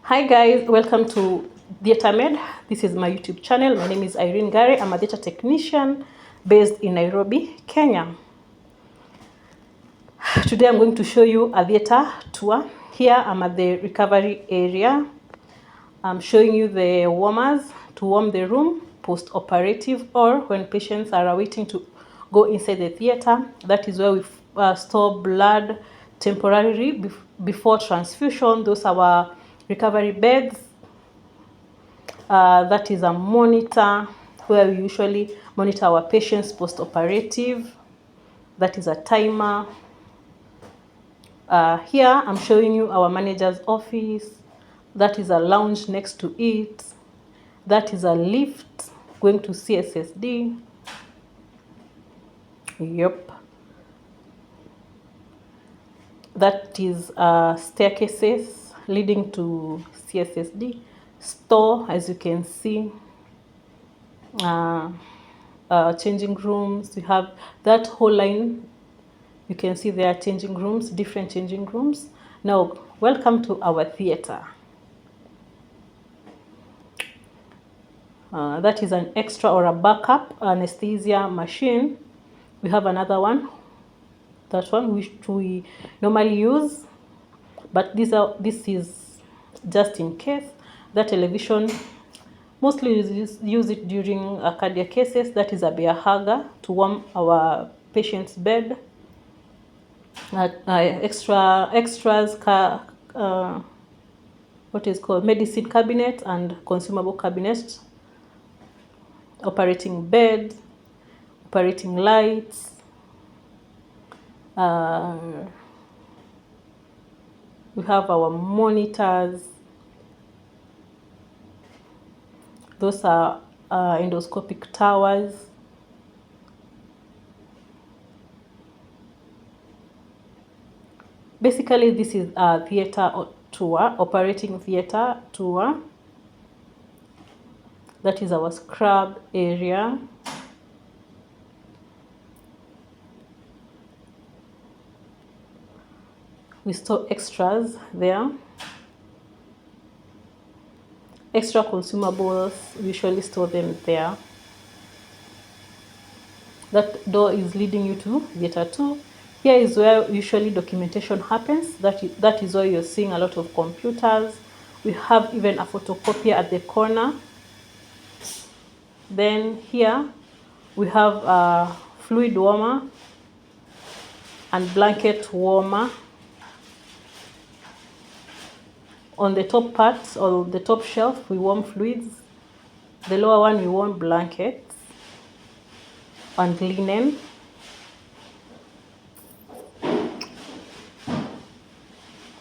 Hi guys, welcome to Theatre Med. This is my YouTube channel. My name is Irene Gary. I'm a theatre technician based in Nairobi, Kenya. Today I'm going to show you a theatre tour. Here I'm at the recovery area. I'm showing you the warmers to warm the room post-operative or when patients are awaiting to go inside the theatre. That is where we store blood temporarily before transfusion. Those are our recovery beds. That is a monitor where we usually monitor our patients post-operative. That is a timer. Here I'm showing you our manager's office. That is a lounge next to it. That is a lift going to CSSD. Yep. That is staircases leading to CSSD. Store, as you can see. Changing rooms. We have that whole line. You can see there are changing rooms, different changing rooms. Now, welcome to our theatre. That is an extra or a backup anesthesia machine. We have another one, that one which we normally use, but this is just in case. That television, mostly use it during cardiac cases. That is a bear hugger to warm our patient's bed. Extras, what is called medicine cabinet and consumable cabinet. Operating bed, operating lights. We have our monitors. Those are endoscopic towers. Basically, this is a theatre tour, operating theatre tour. That is our scrub area. We store extras there. Extra consumables, we usually store them there. That door is leading you to theatre 2. Here is where usually documentation happens. That is where you're seeing a lot of computers. We have even a photocopier at the corner. Then here we have a fluid warmer and blanket warmer. On the top part or the top shelf, we warm fluids. The lower one, we warm blankets and linen.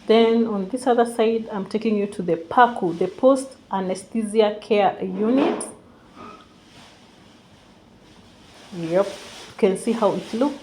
Then on this other side, I'm taking you to the PACU, the post-anesthesia care unit. Yep, you can see how it looks.